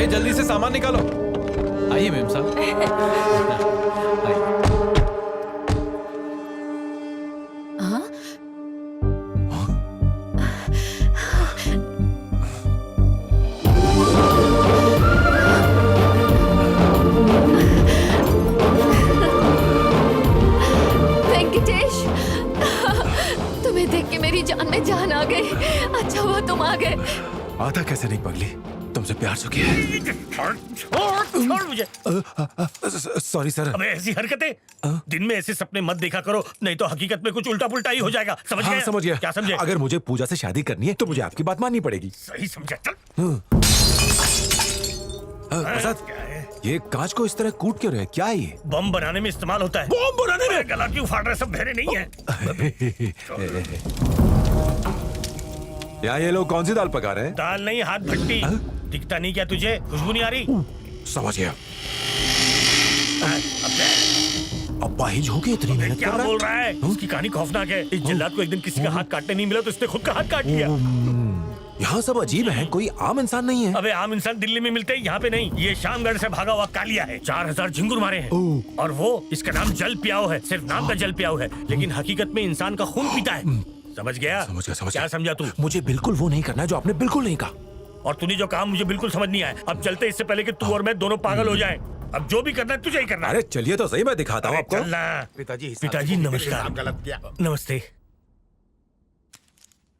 ए, जल्दी से सामान निकालो। आइए मेम साहब। आइए। हाँ? वेंकटेश, तुम्हें देख के मेरी जान में जान आ गई। अच्छा हुआ तुम आ गए। आता कैसे नहीं पगली, तुमसे प्यार सो किया है। छोड़ मुझे। Sorry sir. अबे ऐसी हरकतें दिन में ऐसे सपने मत देखा करो, नहीं तो हकीकत में कुछ उल्टा पुल्टा ही हो जाएगा। समझ हाँ, गए? समझ गया। क्या समझे? अगर मुझे पूजा से शादी करनी है तो मुझे आपकी बात माननी पड़ेगी। सही समझा। चल। प्रसाद, ये कांच को इस तरह कूट क्यों रहे? क्या है ये? बम बनाने में इस्तेमाल होता है। बम बनाने में? गला क्यों फाड़ रहा है? सब बहरे नहीं है। यहाँ ये लोग कौन सी दाल पका रहे हैं? दाल नहीं, हाथ भट्टी। दिखता नहीं क्या तुझे? खुशबू नहीं आ रही? समझ गया। अब अपाहिज हो गई, इतनी मेहनत क्या कर रहा बोल रहा है? उसकी कहानी खौफनाक है। इस जल्लाद को एक दिन किसी का हाथ काटने नहीं मिला तो इसने खुद का हाथ काट लिया। यहाँ सब अजीब है, कोई आम इंसान नहीं है। अबे आम इंसान दिल्ली में मिलते हैं, यहाँ पे नहीं। ये शामगढ़ से भागा हुआ कालिया है। 4000 झिंगुर मारे हैं। और वो, इसका नाम जल पियाओ है। सिर्फ नाम का जल पियाओ है, लेकिन हकीकत में इंसान का खून पीता है। समझ गया? समझ गया, समझ क्या गया। समझा तू? मुझे बिल्कुल वो नहीं करना है जो आपने बिल्कुल नहीं कहा। और तूने जो कहा मुझे बिल्कुल समझ नहीं आया। अब चलते इससे पहले कि तू और मैं दोनों पागल हो जाएं। अब जो भी करना है तुझे ही करना है। अरे चलिए तो सही, मैं दिखाता हूँ आपको। चलना। पिताजी नमस्कार। गलत किया। नमस्ते।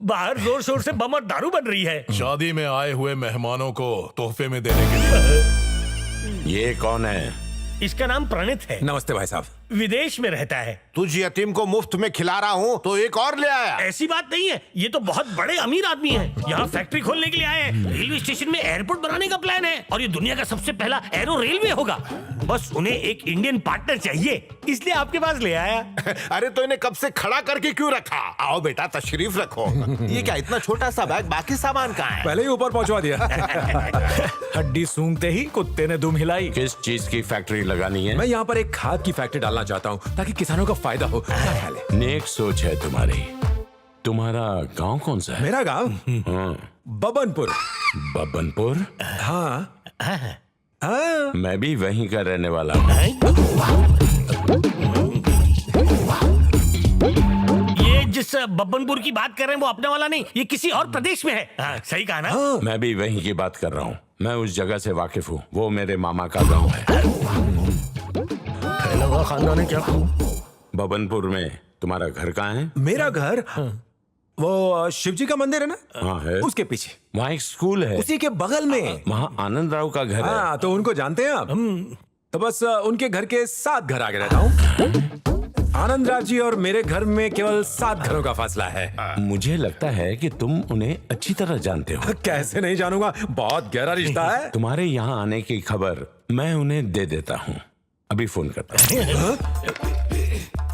बाहर जोर शोर से बम और दारू बन रही है। शादी में आए हुए मेहमानों को तोहफे में देने के लिए। ये कौन है? इसका नाम प्रणित है। नमस्ते भाई साहब। विदेश में रहता है। तुझ यतीम को मुफ्त में खिला रहा हूँ तो एक और ले आया। ऐसी बात नहीं है, ये तो बहुत बड़े अमीर आदमी हैं। यहाँ फैक्ट्री खोलने के लिए आए हैं। रेलवे स्टेशन में एयरपोर्ट बनाने का प्लान है और ये दुनिया का सबसे पहला एरो रेलवे होगा। बस उन्हें एक इंडियन पार्टनर चाहिए, इसलिए आपके पास ले आया। अरे तो इन्हें कब से खड़ा करके क्यों रखा? आओ बेटा, तशरीफ रखो। ये क्या इतना छोटा सा बैग, बाकी सामान कहाँ है? पहले ही ऊपर पहुंचवा दिया। हड्डी सूंघते ही कुत्ते ने दुम हिलाई। किस चीज की फैक्ट्री लगानी है? मैं यहाँ पर एक खाद की फैक्ट्री डालना चाहता हूँ ताकि किसानों का फायदा हो। क्या ख्याल है? नेक सोच है तुम्हारी। तुम्हारा गांव कौन सा है? मेरा गांव हाँ, बबनपुर। बब्बनपुर। हाँ हाँ। मैं भी वहीं का रहने वाला हूँ। ये जिस बब्बनपुर की बात कर रहे हैं वो अपने वाला नहीं, ये किसी और प्रदेश में है। हाँ, सही कहा ना? मैं भी वहीं की बात कर रहा हूँ। मैं उस जगह से वाकिफ हूँ। वो मेरे मामा का गांव है। खानदान है क्या? बबनपुर में तुम्हारा घर कहाँ है? मेरा घर वो शिव जी का मंदिर है ना, हाँ है। उसके पीछे वहाँ एक स्कूल है। उसी के बगल में। वहाँ आनंद राव का घर है। हाँ, तो उनको जानते हैं आप? तो बस उनके घर के 7 घर आगे रहता हूँ। आनंद राव जी और मेरे घर में केवल 7 घरों का फासला है। मुझे लगता है कि तुम उन्हें अच्छी तरह जानते हो। कैसे नहीं जानूंगा, बहुत गहरा रिश्ता है। तुम्हारे यहाँ आने की खबर मैं उन्हें दे देता हूँ। अभी फोन करता हूँ।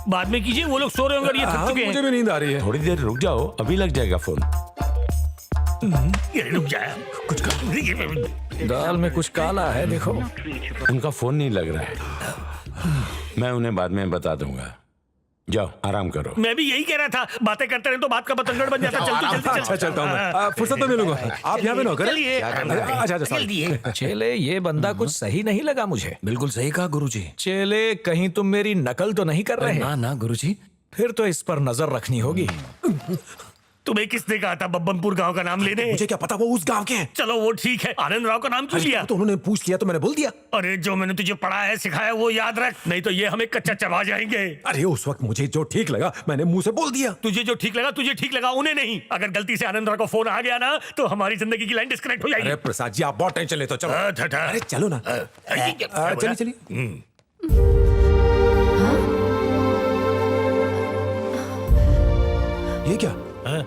बाद में कीजिए, वो लोग सो रहे होंगे और ये थक चुके मुझे हैं। भी नींद आ रही है। थोड़ी देर रुक जाओ, अभी लग जाएगा फोन। ये रुक जाए कुछ कर। दाल में कुछ काला है, देखो। उनका फोन नहीं लग रहा है। मैं उन्हें बाद में बता दूंगा। जाओ आराम करो। मैं भी यही कह रहा था, बातें करते रहे तो बात का बतंगड़ बन जाता। चल जल्दी अच्छा चलता हूँ मैं। फुर्सत में मिलूंगा। आप यहाँ पे नौकर हैं? चलिए। अच्छा जल्दी। चेले, ये बंदा कुछ सही नहीं लगा मुझे। बिल्कुल सही कहा गुरुजी। चेले, कहीं तुम मेरी नकल तो नहीं कर रहे? ना ना गुरुजी। फिर तो इस पर नजर रखनी होगी। तुम्हें किसने कहा था बब्बनपुर गांव का नाम लेने? मुझे क्या पता वो उस गांव के हैं। चलो वो ठीक है, आनंद राव का नाम क्यों लिया? तो उन्होंने पूछ लिया तो मैंने बोल दिया। अरे जो मैंने तुझे पढ़ाया है सिखाया वो याद रख, नहीं तो ये हमें कच्चा चबा जाएंगे। अरे उस वक्त मुझे जो ठीक लगा मैंने मुंह से बोल दिया। तुझे जो ठीक लगा तुझे ठीक लगा, उन्हें नहीं। अगर गलती से आनंद राव को फोन आ गया ना तो हमारी जिंदगी की लाइन डिस्कनेक्ट हो जाएगी। अरे प्रसाद जी, आप बहुत टेंशन लेते हो। चलो अरे चलो ना। चलिए चलिए। ये क्या?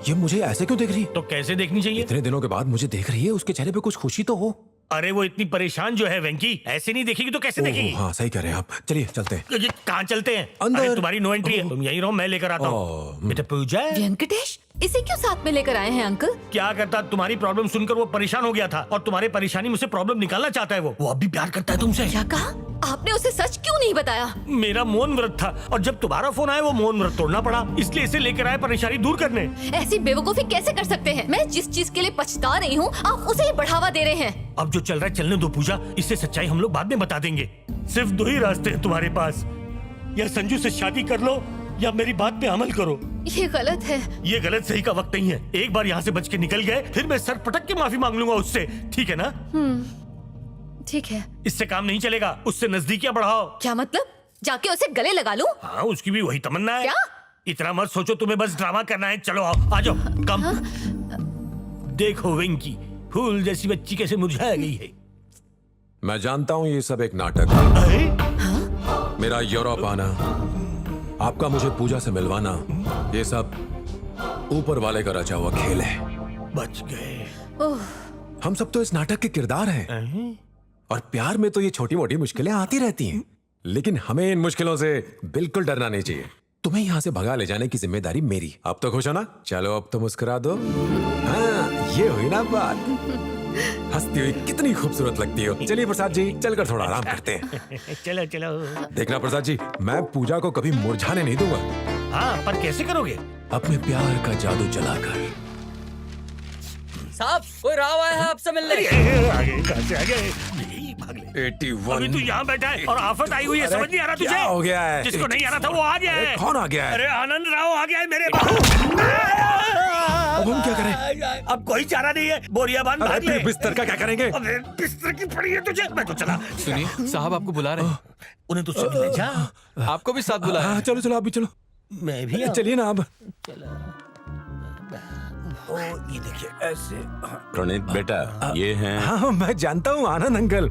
ये मुझे ऐसे क्यों देख रही है? तो कैसे देखनी चाहिए? इतने दिनों के बाद मुझे देख रही है, उसके चेहरे पे कुछ खुशी तो हो। अरे वो इतनी परेशान जो है वेंकी, ऐसे नहीं देखेगी तो कैसे देखेगी? हाँ सही कह रहे हैं आप। चलिए चलते हैं। कहाँ चलते हैं? अंदर। अरे तुम्हारी नो एंट्री है, तुम यहीं रहो, मैं लेकर आता हूँ। बेटा पूजा, वेंकटेश, इसे क्यों साथ में लेकर आए हैं अंकल? क्या करता, तुम्हारी प्रॉब्लम सुनकर वो परेशान हो गया था और तुम्हारी परेशानी मुझसे प्रॉब्लम निकालना चाहता है। वो अब भी प्यार करता है तुमसे। क्या कहा? आपने उसे सच क्यों नहीं बताया? मेरा मौन व्रत था और जब तुम्हारा फोन आया वो मौन व्रत तोड़ना पड़ा, इसलिए इसे लेकर आए परेशानी दूर करने। ऐसी बेवकूफी कैसे कर सकते हैं? मैं जिस चीज के लिए पछता रही हूँ आप उसे ही बढ़ावा दे रहे हैं। अब जो चल रहा है चलने दो पूजा, इससे सच्चाई हम लोग बाद में बता देंगे। सिर्फ 2 ही रास्ते हैं तुम्हारे पास, या संजू से शादी कर लो या मेरी बात पे अमल करो। ये गलत है। ये गलत सही का वक्त नहीं है। एक बार यहाँ से बच के निकल गए फिर मैं सर पटक के माफी मांग लूंगा उससे, ठीक है ना? ठीक है। इससे काम नहीं चलेगा, उससे नजदीकियां बढ़ाओ। क्या मतलब? जाके उसे गले लगा लूं? हाँ, उसकी भी वही तमन्ना है। क्या? इतना मत सोचो, तुम्हें बस ड्रामा करना है। चलो आओ, आ जाओ, कम। देखो वेंकी, फूल जैसी बच्ची कैसे मुरझा गई है। मैं जानता हूँ ये सब एक नाटक है। अरे मेरा यूरोप आना, आपका मुझे पूजा से मिलवाना, ये सब ऊपर वाले का रचा हुआ खेल है। बच गए। ओह, हम सब तो इस नाटक के किरदार हैं। और प्यार में तो ये छोटी मोटी मुश्किलें आती रहती हैं, लेकिन हमें इन मुश्किलों से बिल्कुल डरना नहीं चाहिए। तुम्हें यहाँ से भगा ले जाने की जिम्मेदारी मेरी। अब तो खुश हो ना? चलो अब तो मुस्कुरा दो। हाँ, ये हुई ना बात। हंसती हुई कितनी खूबसूरत लगती हो। चलिए प्रसाद जी, चलकर थोड़ा आराम करते हैं। चलो चलो। देखना प्रसाद जी, मैं पूजा को कभी मुरझाने नहीं दूंगा। हाँ, पर कैसे करोगे? अपने प्यार का जादू चलाकर। साहब, कोई राव आया है आपसे मिलने। आगे कहाँ से आ गए? यही भाग ले। 81। अभी तू यहाँ बैठा है और आफत आई हुई है, समझ नहीं आ रहा तुझे? क्या हो गया है? जिसको नहीं आ रहा था वो आ गया है। कौन आ गया है? अरे आनंद राव आ गया है मेरे बाबू। अब हम क्या करें? अब कोई चारा नहीं है, बोरिया बांध अरे भाग ले। फिर बिस्तर का क्या करेंगे? अबे बिस्तर की पड़ी है तुझे, मैं तो चला। सुनिए, साहब आपको बुला रहे हैं। उन्हें तो सुन ले जा। आपको भी साथ बुलाया हाँ, है। चलो चलो, आप भी चलो। मैं भी चलिए ना अब। ओ, ये देखिए ऐसे। प्रणीत बेटा, ये हैं। हाँ, मैं जानता हूँ आनंद अंकल।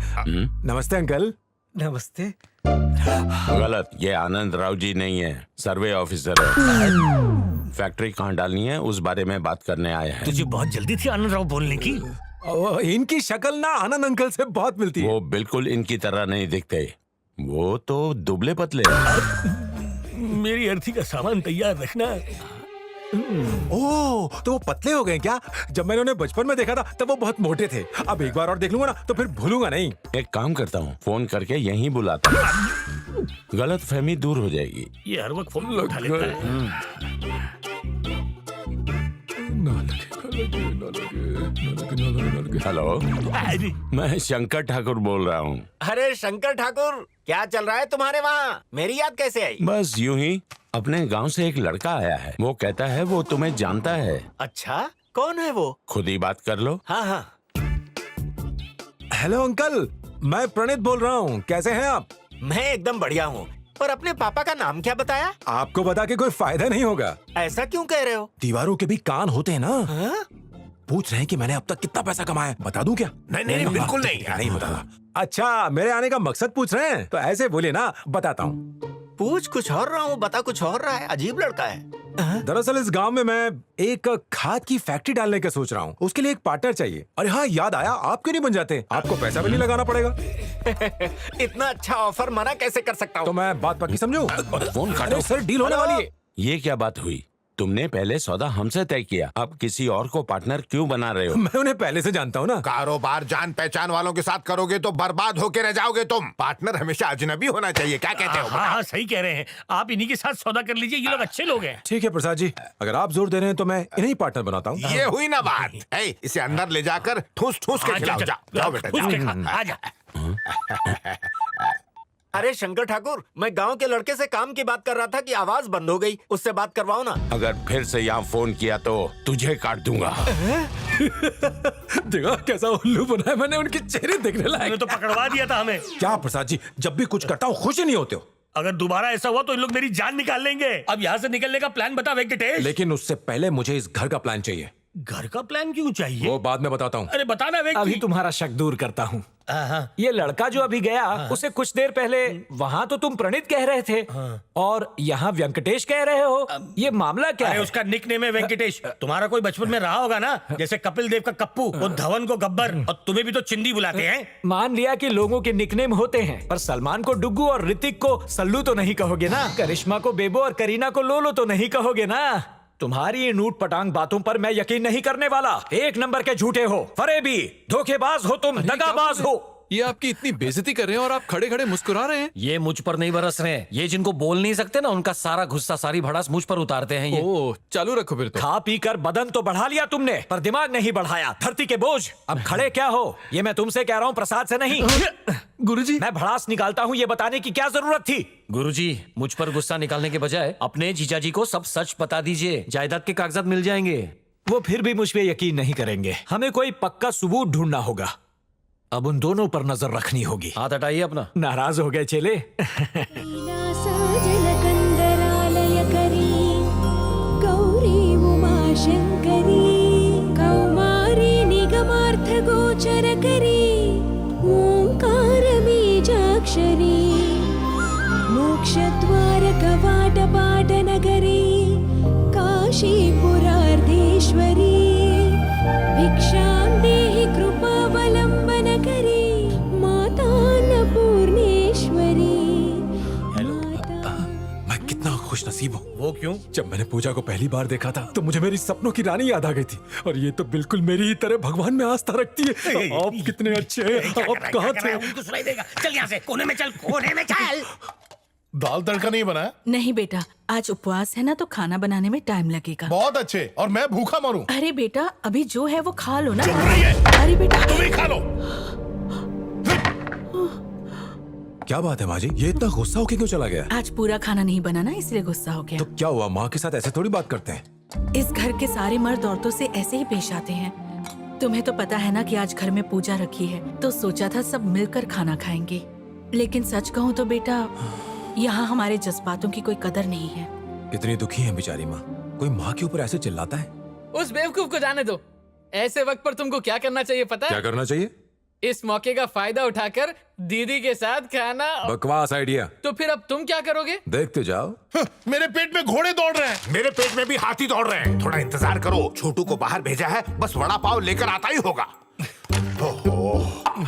नमस्ते अंकल। नमस्ते। गलत, ये आनंद राव जी नहीं है, सर्वे ऑफिसर है। फैक्ट्री कहाँ डालनी है उस बारे में बात करने आए हैं। तुझे बहुत जल्दी थी आनंद राव बोलने की। इनकी शक्ल ना आनंद अंकल से बहुत मिलती है। वो बिल्कुल इनकी तरह नहीं दिखते, वो तो दुबले पतले हैं। मेरी अर्थी का सामान तैयार रखना। ओह, तो वो पतले हो गए क्या? जब मैंने उन्हें बचपन में देखा था तब वो बहुत मोटे थे। अब एक बार और देख लूंगा ना तो फिर भूलूंगा नहीं। एक काम करता हूँ, फोन करके यहीं बुलाता हूँ, गलत फहमी दूर हो जाएगी। ये हर वक्त फोन उठा लेता है। हेलो, मैं शंकर ठाकुर बोल रहा हूँ। अरे शंकर ठाकुर, क्या चल रहा है तुम्हारे वहाँ? मेरी याद कैसे आई? बस यूं ही। अपने गांव से एक लड़का आया है, वो कहता है वो तुम्हें जानता है। अच्छा, कौन है वो? खुद ही बात कर लो। हाँ हाँ। हेलो अंकल, मैं प्रणीत बोल रहा हूँ। कैसे हैं आप? मैं एकदम बढ़िया हूँ, पर अपने पापा का नाम क्या बताया? आपको बता के कोई फायदा नहीं होगा। ऐसा क्यों कह रहे हो? दीवारों के भी कान होते हैं ना। हाँ? पूछ रहे हैं कि मैंने अब तक कितना पैसा कमाया। बता दूं क्या? नहीं, बिल्कुल नहीं। नहीं बताना। अच्छा, मेरे आने का मकसद पूछ रहे हैं तो ऐसे बोले ना, बताता हूँ। पूछ कुछ और रहा हूँ, बता कुछ और रहा है। अजीब लड़का है। दरअसल इस गांव में मैं एक खाद की फैक्ट्री डालने का सोच रहा हूँ। उसके लिए एक पार्टनर चाहिए। अरे हाँ, याद आया, आप क्यों नहीं बन जाते? आपको पैसा भी नहीं लगाना पड़ेगा। इतना अच्छा ऑफर मना कैसे कर सकता तो हूँ? मैं बात पक्की समझूं? फोन काटो। अरे सर, डील होने हेलो? वाली है। ये क्या बात हुई? तुमने पहले सौदा हमसे तय किया, अब किसी और को पार्टनर क्यों बना रहे हो? मैं उन्हें पहले से जानता हूँ ना। कारोबार जान पहचान वालों के साथ करोगे तो बर्बाद होके रह जाओगे तुम। पार्टनर हमेशा अजनबी होना चाहिए। क्या कहते हो? हाँ हाँ, सही कह रहे हैं। आप इन्हीं के साथ सौदा कर लीजिए, ये लोग अच्छे लोग हैं। ठीक है प्रसाद जी, अगर आप जोर दे रहे हैं तो मैं इन्हीं पार्टनर बनाता हूँ। ये हुई ना बात। ए, इसे अंदर ले जाकर ठूस ठूस के हाँ, खिलाओ। जाओ बेटा, ठूस के जाओ। खा, आ जा। अरे शंकर ठाकुर, मैं गांव के लड़के से काम की बात कर रहा था कि आवाज बंद हो गई। उससे बात करवाओ ना। अगर फिर से यहाँ फोन किया तो तुझे काट दूंगा। देखा कैसा उल्लू बनाया मैंने, उनके चेहरे देखने उन्होंने लायक। तो पकड़वा दिया था हमें। क्या प्रसाद जी, जब भी कुछ करता हूँ खुश ही नहीं होते हो। अगर दोबारा ऐसा हुआ तो इन लोग मेरी जान निकाल लेंगे। अब यहाँ से निकलने का प्लान बता वेंकटेश। लेकिन उससे पहले मुझे इस घर का प्लान चाहिए। घर का प्लान क्यों चाहिए? वो बाद में बताता हूँ। अरे बताना अभी वेंकी। तुम्हारा शक दूर करता हूँ। हाँ, ये लड़का जो अभी गया, उसे कुछ देर पहले वहाँ तो तुम प्रणीत कह रहे थे और यहाँ वेंकटेश कह रहे हो। ये मामला क्या अरे है? उसका निकनेम है वेंकटेश। तुम्हारा कोई बचपन में रहा होगा ना, जैसे कपिल देव का कप्पू, वो धवन को गब्बर, और तुम्हें भी तो चिंदी बुलाते हैं। मान लिया कि लोगों के निकनेम होते हैं, पर सलमान को डुग्गू और ऋतिक को सल्लू तो नहीं कहोगे ना? करिश्मा को बेबो और करीना को लोलो तो नहीं कहोगे ना? तुम्हारी इन ऊट पटांग बातों पर मैं यकीन नहीं करने वाला। एक नंबर के झूठे हो, फरेबी, धोखेबाज हो, तुम दगाबाज हो। ये आपकी इतनी बेइज्जती कर रहे हैं और आप खड़े खड़े मुस्कुरा रहे हैं। ये मुझ पर नहीं बरस रहे हैं, ये जिनको बोल नहीं सकते ना उनका सारा गुस्सा सारी भड़ास मुझ पर उतारते हैं ये। ओह, चालू रखो फिर तो। खा पी कर बदन तो बढ़ा लिया तुमने, पर दिमाग नहीं बढ़ाया। धरती के बोझ, अब खड़े क्या हो? ये मैं तुमसे कह रहा हूँ, प्रसाद से नहीं। गुरुजी, मैं भड़ास निकालता हूँ, ये बताने की क्या जरूरत थी? गुरुजी, मुझ पर गुस्सा निकालने के बजाय अपने जीजाजी को सब सच बता दीजिए, जायदाद के कागजात मिल जाएंगे। वो फिर भी मुझ पे यकीन नहीं करेंगे। हमें कोई पक्का सबूत ढूंढना होगा। अब उन दोनों पर नजर रखनी होगी। हाथ हटाइए अपना। नाराज हो गए चेले? लीलासाजलकन्दरालयकरी गौरी उमाशङ्करी कौमारी निगमार्थगोचरकरी ओङ्कारबीजाक्षरी मोक्षद्वारकवाटपाटनगरी काशीपुरार्धेश्वरी भिक्षां देहि कृपावलम्बनकरी माता अन्नपूर्णेश्वरी। मैं कितना खुश नसीब हूँ। वो क्यों? जब मैंने पूजा को पहली बार देखा था तो मुझे मेरी सपनों की रानी याद आ गई थी, और ये तो बिल्कुल मेरी ही तरह भगवान में आस्था रखती है। आप कितने अच्छे हैं। आप कहाँ थे? उनको सुनाई देगा। चल यहाँ से, कोने में चल, कोने में चल। दाल तड़का नहीं बना है? नहीं बेटा, आज उपवास है ना, तो खाना बनाने में टाइम लगेगा। बहुत अच्छे, और मैं भूखा मरूं। अरे बेटा, अभी जो है वो खा लो ना। चल रही है। अरे बेटा, तुम ही खा लो। क्या बात है माँ जी, ये इतना गुस्सा होके क्यों चला गया? आज पूरा खाना नहीं बना ना, इसलिए गुस्सा हो गया। तो क्या हुआ, माँ के साथ ऐसे थोड़ी बात करते हैं। इस घर के सारे मर्द औरतों से ऐसे ही पेश आते हैं। तुम्हें तो पता है ना कि आज घर में पूजा रखी है, तो सोचा था सब मिलकर खाना खाएंगे। लेकिन सच कहूँ तो बेटा, यहाँ हमारे जज्बातों की कोई कदर नहीं है। कितनी दुखी है बेचारी माँ। कोई माँ के ऊपर ऐसे चिल्लाता है? उस बेवकूफ को जाने दो। ऐसे वक्त पर तुमको क्या करना चाहिए पता क्या है? करना चाहिए? इस मौके का फायदा उठाकर दीदी के साथ खाना। बकवास आइडिया। तो फिर अब तुम क्या करोगे? देखते जाओ। मेरे पेट में घोड़े दौड़ रहे हैं। मेरे पेट में भी हाथी दौड़ रहे हैं। थोड़ा इंतजार करो, छोटू को बाहर भेजा है, बस वड़ा पाव लेकर आता ही होगा।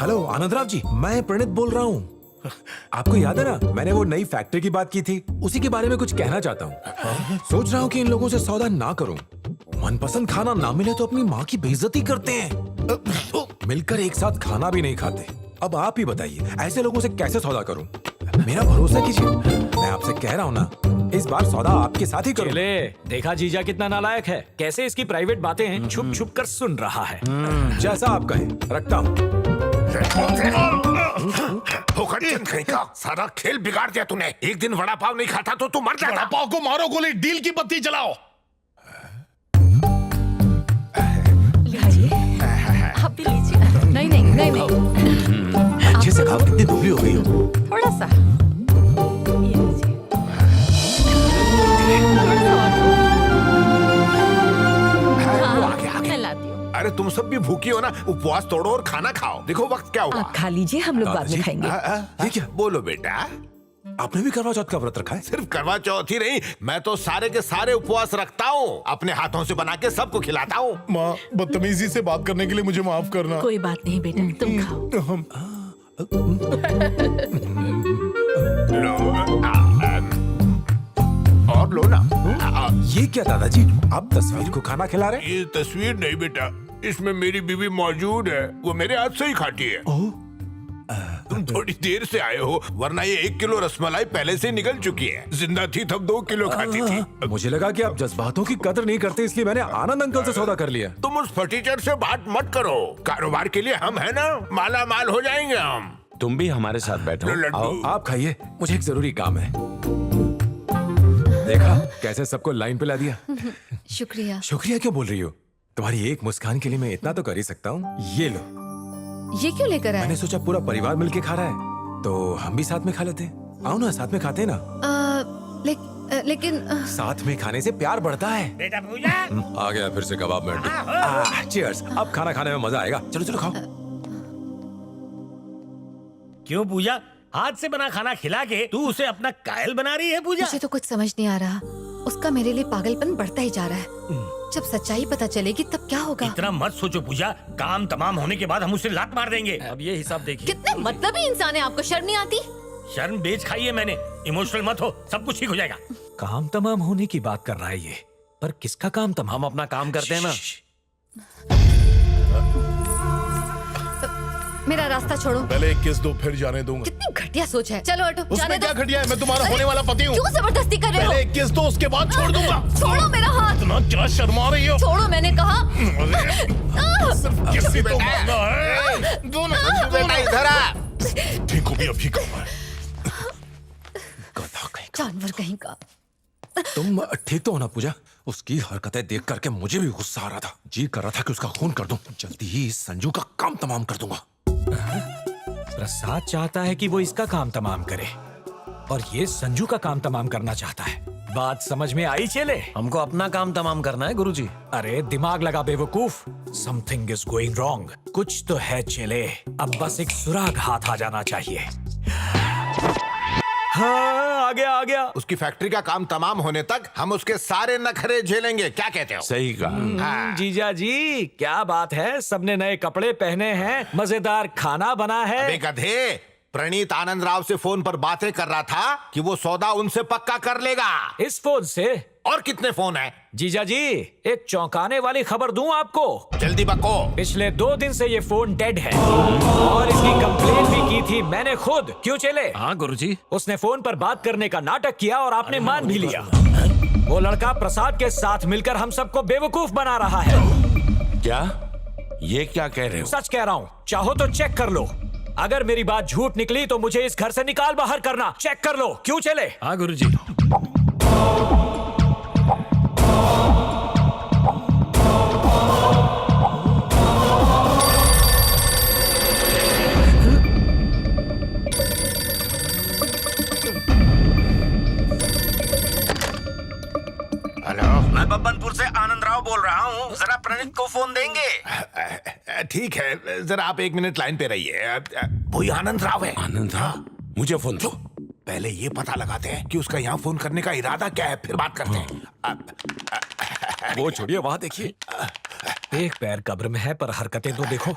हेलो आनंदराव जी, मैं प्रणीत बोल रहा हूँ। आपको याद है ना, मैंने वो नई फैक्ट्री की बात की थी, उसी के बारे में कुछ कहना चाहता हूँ। सोच रहा हूँ कि इन लोगों से सौदा ना करूँ। मनपसंद खाना ना मिले तो अपनी माँ की बेइज्जती करते हैं, मिलकर एक साथ खाना भी नहीं खाते। अब आप ही बताइए, ऐसे लोगों से कैसे सौदा करूँ? मेरा भरोसा कीजिए, मैं आपसे कह रहा हूँ ना, इस बार सौदा आपके साथ ही करूँ। चेले, देखा जीजा कितना नालायक है, कैसे इसकी प्राइवेट बातें हैं छुप छुप कर सुन रहा है। जैसा आप कहें, रखता हूँ। सारा खेल बिगाड़ दिया तूने। एक दिन वड़ा पाव नहीं खाता तो तू मर जाता। वड़ा पाव को मारो गोली, डील की बत्ती जलाओ। लीजिए, आप भी लीजिए। नहीं नहीं नहीं नहीं, अच्छे से खाओ, कितनी दुबली हो गई हो। थोड़ा सा ये लीजिए। मैं लाती हूँ। अरे तुम सब भी भूखी हो ना, उपवास तोड़ो और खाना खाओ। देखो वक्त क्या हुआ। खा लीजिए, हम लोग बाद में खाएंगे। ये क्या? बोलो बेटा। आपने भी करवा चौथ का व्रत रखा है? सिर्फ करवा चौथ ही नहीं, मैं तो सारे के सारे उपवास रखता हूँ। अपने हाथों से बना के सबको खिलाता हूँ। माँ, बदतमीजी से बात करने के लिए मुझे माफ करना। कोई बात नहीं बेटा, तुम खाओ। और लो ना। ये क्या दादाजी, आप तस्वीर को खाना खिला रहे हैं? ये तस्वीर नहीं बेटा, इसमें मेरी बीवी मौजूद है, वो मेरे हाथ से ही खाती है। तुम थोड़ी देर से आए हो, वरना ये 1 किलो रसमलाई पहले से निकल चुकी है। जिंदा थी तब 2 किलो खाती थी। मुझे लगा कि आप जज्बातों की कदर नहीं करते, इसलिए मैंने आनंद अंकल से सौदा कर लिया। तुम उस फटीचर से बात मत करो, कारोबार के लिए हम है ना, माला माल हो जाएंगे हम। तुम भी हमारे साथ बैठो। आओ। आप खाइए, मुझे एक जरूरी काम है। देखा कैसे सबको लाइन पे ला दिया। शुक्रिया। शुक्रिया क्यों बोल रही हो? तुम्हारी एक मुस्कान के लिए मैं इतना तो कर ही सकता हूँ। ये लो। ये क्यों लेकर आए? मैंने सोचा पूरा परिवार मिलके खा रहा है, तो हम भी साथ में खा लेते। आओ ना, साथ में खाते ना। लेकिन साथ में खाने से प्यार बढ़ता है। बेटा पूजा, आ गया फिर से कबाब में। चीयर्स। अब खाना खाने में मजा आएगा। चलो चलो खाओ। क्यों पूजा, हाथ से बना खाना खिला के तू उसे अपना कायल बना रही है पूजा? मुझे तो कुछ समझ नहीं आ रहा। उसका मेरे लिए पागलपन बढ़ता ही जा रहा है। जब सच्चाई पता चलेगी तब क्या होगा? इतना मत सोचो पूजा, काम तमाम होने के बाद हम उसे लात मार देंगे। अब ये हिसाब देखिए। कितने मतलबी इंसान है, आपको शर्म नहीं आती? शर्म बेच खाई है मैंने। इमोशनल मत हो, सब कुछ ठीक हो जाएगा। काम तमाम होने की बात कर रहा है ये, पर किसका काम तमाम? हम अपना काम करते हैं ना। मेरा रास्ता छोड़ो। पहले एक किस दो फिर जाने दूंगा। कितनी घटिया सोच है। चलो हटो, जाने उसमें दो। क्या घटिया है? मैं तुम्हारा होने वाला पति हूँ। क्यों जबरदस्ती कर रहे हो? पहले एक किस दो उसके बाद छोड़ दूंगा। छोड़ो मेरा हाथ। इतना क्या शर्मा रही हो? छोड़ो मैंने कहा। सिर्फ किस ही तो मारना है। दोनों बेटा इधर आ। ठीक को भी अभी करना है। जानवर कहीं का। तुम ठीक तो हो ना पूजा? उसकी हरकतें देख करके मुझे भी गुस्सा आ रहा था। जी कर रहा था कि उसका खून कर दूं। जल्दी ही इस संजू का काम तमाम कर दूंगा। प्रसाद चाहता है कि वो इसका काम तमाम करे और ये संजू का काम तमाम करना चाहता है। बात समझ में आई चेले? हमको अपना काम तमाम करना है गुरुजी। अरे दिमाग लगा बेवकूफ। Something is going wrong. कुछ तो है चेले। अब बस एक सुराग हाथ आ जाना चाहिए। हाँ, आ गया। उसकी फैक्ट्री का काम तमाम होने तक हम उसके सारे नखरे झेलेंगे। क्या कहते हो? सही कहा। जीजा जी क्या बात है, सबने नए कपड़े पहने हैं, मजेदार खाना बना है। अबे गधे, प्रणीत आनंद राव से फोन पर बातें कर रहा था कि वो सौदा उनसे पक्का कर लेगा। इस फोन से? और कितने फोन हैं? जीजा जी एक चौंकाने वाली खबर दूं आपको। जल्दी बको। पिछले 2 दिन से ये फोन डेड है और इसकी कंप्लेन भी की थी मैंने खुद। क्यों चले? हाँ गुरुजी। उसने फोन पर बात करने का नाटक किया और आपने मान भी लिया। वो लड़का प्रसाद के साथ मिलकर हम सबको बेवकूफ बना रहा है। क्या? ये क्या कह रहे हो? सच कह रहा हूँ, चाहो तो चेक कर लो। अगर मेरी बात झूठ निकली तो मुझे इस घर से निकाल बाहर करना। चेक कर लो। क्यों चले? हाँ गुरुजी। हेलो, मैं बब्बनपुर से आनंद राव बोल रहा हूँ। जरा प्रणीत को फोन देंगे? ठीक है, जरा आप 1 मिनट लाइन पे रहिए। वही आनंद राव है। आनंद राव, मुझे फोन दो। पहले ये पता लगाते हैं कि उसका यहाँ फोन करने का इरादा क्या है, फिर बात करते हैं। वो छोड़िए, वहां देखिए। एक पैर कब्र में है पर हरकतें तो देखो।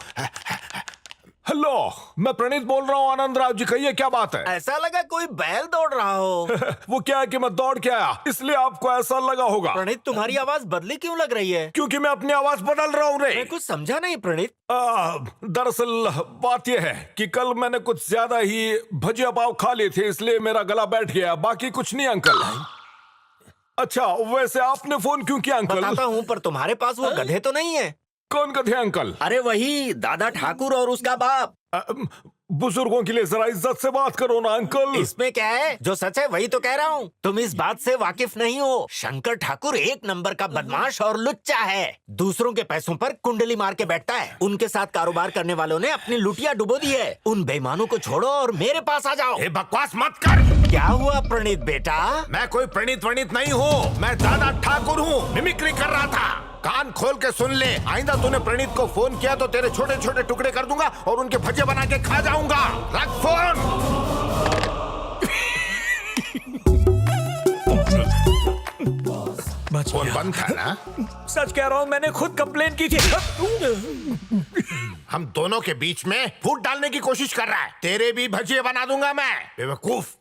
हेलो, मैं प्रणीत बोल रहा हूँ। आनंद राव जी, कहिए क्या बात है? ऐसा लगा कोई बैल दौड़ रहा हो। वो क्या है कि मैं दौड़ के आया, इसलिए आपको ऐसा लगा होगा। प्रणीत, तुम्हारी आवाज बदली क्यों लग रही है? क्योंकि मैं अपनी आवाज बदल रहा हूँ रे। मैं कुछ समझा नहीं प्रणीत। दरअसल बात यह है कि कल मैंने कुछ ज्यादा ही भजिया पाव खा लिए थे, इसलिए मेरा गला बैठ गया। बाकी कुछ नहीं अंकल। अच्छा, वैसे आपने फोन क्यों किया अंकल? बताता हूँ, पर तुम्हारे पास वो गधे तो नहीं है? कौन गधे अंकल? अरे वही दादा ठाकुर और उसका बाप। बुजुर्गों के लिए जरा इज्जत से बात करो ना अंकल। इसमें क्या है? जो सच है वही तो कह रहा हूँ। तुम इस बात से वाकिफ नहीं हो। शंकर ठाकुर 1 नंबर का बदमाश और लुच्चा है। दूसरों के पैसों पर कुंडली मार के बैठता है। उनके साथ कारोबार करने वालों ने अपनी लुटिया डुबो दी है। उन बेईमानों को छोड़ो और मेरे पास आ जाओ। बकवास मत कर। क्या हुआ प्रणीत बेटा? मैं कोई प्रणीत वणीत नहीं हूँ। मैं दादा ठाकुर हूँ। मिमिक्री कर रहा था। कान खोल के सुन ले। आइंदा तूने प्रणीत को फोन किया तो तेरे छोटे छोटे टुकड़े कर दूंगा और उनके भजे बना के खा जाऊंगा। रख फोन। फोन बंद था ना? सच कह रहा हूँ, मैंने खुद कंप्लेन की थी। हम दोनों के बीच में फूट डालने की कोशिश कर रहा है। तेरे भी भजिए बना दूंगा मैं, बेवकूफ।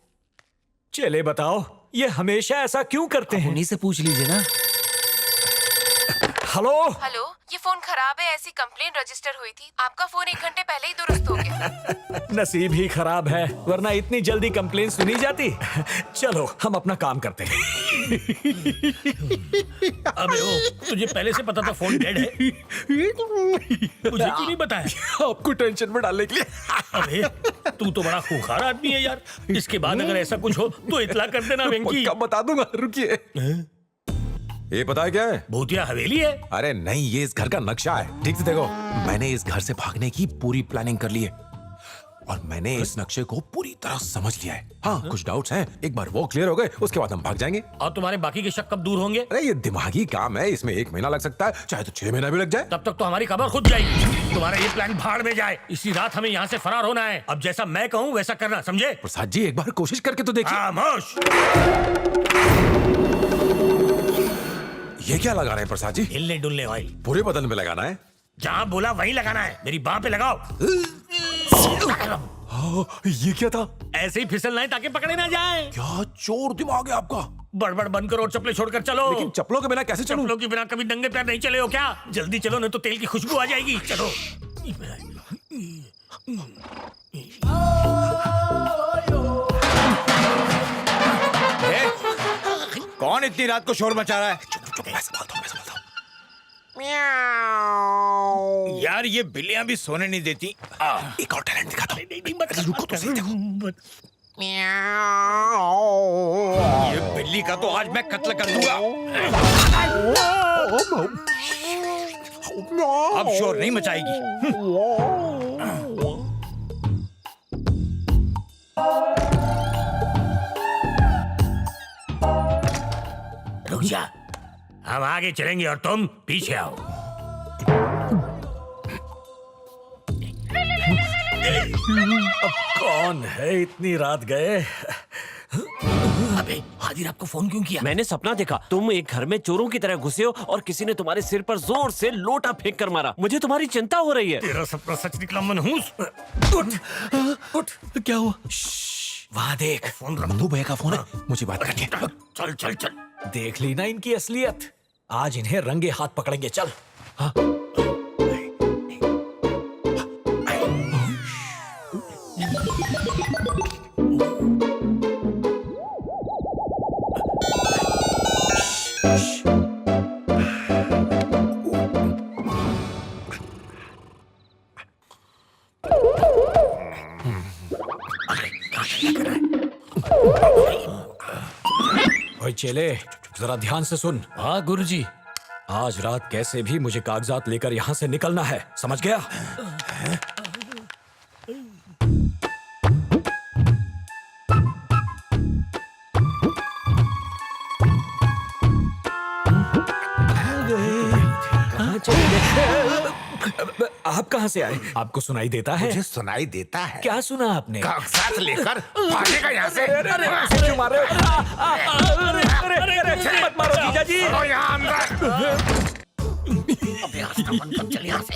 चले बताओ, ये हमेशा ऐसा क्यों करते हैं? उन्हीं से पूछ लीजिए ना। हेलो, ये फोन खराब है, ऐसी कंप्लेन रजिस्टर हुई थी। आपका फोन 1 घंटे पहले ही दुरुस्त हो गया। नसीब ही खराब है, वरना इतनी जल्दी कंप्लेन सुनी जाती। चलो हम अपना काम करते हैं। अबे ओ, तुझे पहले से पता था फोन डेड है? मुझे क्यों नहीं बताया? आपको टेंशन में डालने के लिए। अबे तू तो बड़ा खूंखार आदमी है यार। इसके बाद अगर ऐसा कुछ हो तो इतला कर देना वेंकी। कब बता दूंगा, रुकिए। ये पता है क्या है? भूतिया हवेली है। अरे नहीं, ये इस घर का नक्शा है। ठीक से देखो, मैंने इस घर से भागने की पूरी प्लानिंग कर ली है और मैंने इस नक्शे को पूरी तरह समझ लिया है। हाँ, कुछ डाउट्स हैं। एक बार वो क्लियर हो गए, उसके बाद हम भाग जाएंगे। और तुम्हारे बाकी के शक कब दूर होंगे? अरे ये दिमागी काम है, इसमें 1 महीना लग सकता है, चाहे तो 6 महीना भी लग जाए। तब तक तो हमारी खबर खुद जाएगी। तुम्हारा ये प्लान भाड़ में जाए। इसी रात हमें यहाँ से फरार होना है। अब जैसा मैं कहूँ वैसा करना, समझे? प्रसाद जी, एक बार कोशिश करके तो देखिए। खामोश। ये क्या लगा रहे हैं प्रसाद जी? हिलने डुलने ऑयल। पूरे बदन में लगाना है? जहाँ बोला वहीं लगाना है। मेरी बाह पे लगाओ। ये क्या था? ऐसे ही फिसलना है ताकि पकड़े ना जाए। क्या चोर दिमाग है आपका। बड़बड़ बंद करो और चप्पलें छोड़कर चलो। लेकिन चप्पलों के बिना कैसे चलूं? चप्पलों के बिना कभी नंगे पैर नहीं चले हो क्या? जल्दी चलो, नहीं तो तेल की खुशबू आ जाएगी। चलो। कौन इतनी रात को शोर मचा रहा है? यार ये बिल्लियां भी सोने नहीं देती। एक और टैलेंट दिखा दो। रुको तो सही, ये बिल्ली का तो आज मैं कत्ल कर दूंगा। अब शोर नहीं मचाएगी। रुक जा, हम आगे चलेंगे और तुम पीछे आओ। अब कौन है इतनी रात गए? अबे हाजिर आपको फोन क्यों किया? मैंने सपना देखा, तुम एक घर में चोरों की तरह घुसे हो और किसी ने तुम्हारे सिर पर जोर से लोटा फेंक कर मारा। मुझे तुम्हारी चिंता हो रही है। तेरा सपना सच निकला मनहूस। उठ, क्या हुआ? वहां देख, फोन रख। मंगू भैया का फोन है, मुझे बात करनी है। चल चल चल। देख ली ना इनकी असलियत। आज इन्हें रंगे हाथ पकड़ेंगे। चल। हाँ। ओए चेले, जरा ध्यान से सुन। हाँ गुरुजी। आज रात कैसे भी मुझे कागजात लेकर यहाँ से निकलना है, समझ गया? कहाँ चले गए? आप कहाँ से आए? आपको सुनाई देता है? मुझे सुनाई देता है। क्या सुना आपने? कागजात लेकर भागेगा यहाँ से। अरे ऐसे क्यों मार रहे हो? अरे मत मारो जीजा जी। यहाँ अंदर। अबे आस्था बंद कर, चल यहाँ से।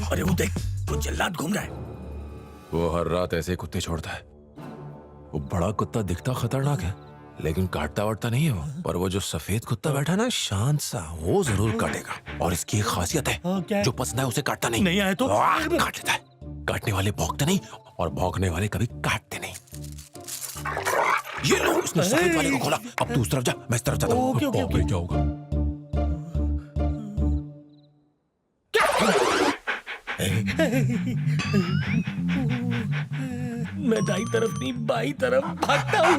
अरे वो देख, वो जल्लाद घूम रहा है। वो हर रात ऐसे ही कुत्ते छोड़ता है। वो बड़ा कुत्ता दिखता खतरनाक है, लेकिन काटता वाटता नहीं है वो। पर वो जो सफेद कुत्ता बैठा ना, शांत सा, वो जरूर काटेगा। और इसकी एक खासियत है, जो पसंद है उसे काटता नहीं। नहीं आए तो काट लेता है। काटने वाले भौंकते नहीं और भौंकने वाले कभी काटते नहीं। ये लो, उसने सफेद वाले को खोला। अब तू उस तरफ जा, मैं इस तरफ जाता हूँ। क्या होगा? मैं दाई तरफ नहीं बाई तरफ भागता हूँ।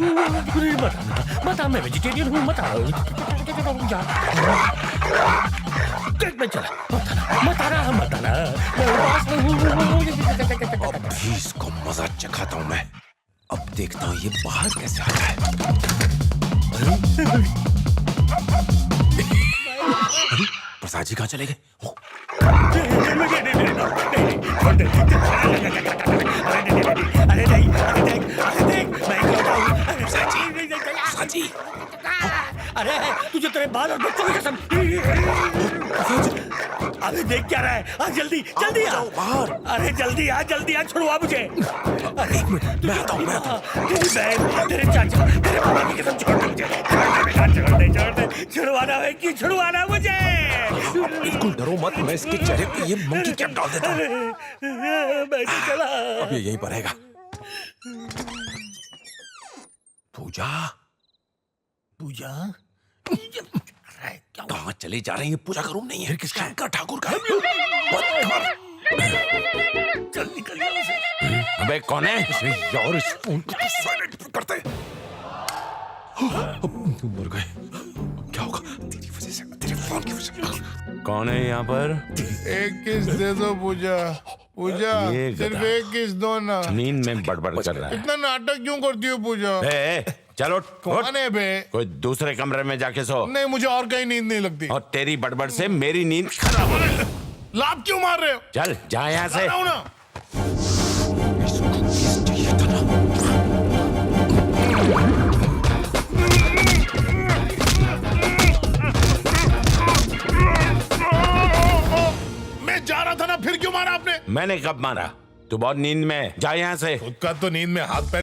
बता मैं वेजिटेरियन हूँ, मत देख मैं चला। मत आना। अभी इसको मजा चखाता हूँ मैं। अब देखता हूँ ये बाहर कैसे आता है। प्रसाद जी कहाँ चले गए? अरे नहीं, देख मैं प्रसाद जी, अरे तुझे तेरे बाल और बच्चों की कसम। अरे देख क्या रहा है? आ जल्दी जल्दी आ बाहर। अरे जल्दी आ छुड़वा मुझे। अरे एक मिनट, मैं आता हूँ। तेरी बहन, तेरे चाचा, तेरे पापा की कसम छोड़ दे मुझे। छोड़ दे। छुड़वाना है कि छुड़वाना मुझे? अब बिल्कुल डरो मत, मैं इसके चेहरे पे ये मंकी कैप डाल देता हूँ। मैं चला। अब ये यहीं पर रहेगा। पूजा, कहाँ चले जा रहे हैं? पूजा का रूम नहीं है, शंकर ठाकुर का है। चल निकल यहाँ से। अबे कौन है? यार इस फोन को साइलेंट करते। मर गए। क्या होगा? तेरी वजह से, तेरे फोन की वजह से। कौन है यहाँ पर? एक किस दे दो पूजा। पूजा ये सिर्फ गधा। एक किस दो ना। नींद में बड़बड़ कर रहा है। इतना नाटक क्यों करती हो पूजा? चलो कौन है बे? कोई दूसरे कमरे में जाके सो। नहीं, मुझे और कहीं नींद नहीं लगती। और तेरी बड़बड़ से मेरी नींद खराब हो गई। लाभ क्यों मार रहे हो? चल जा यहाँ से। जा रहा हूं ना। मैं जा रहा था ना, फिर क्यों मारा आपने? मैंने कब मारा? तू बहुत नींद में, जा यहाँ से। खुद का तो नींद में हाथ पैर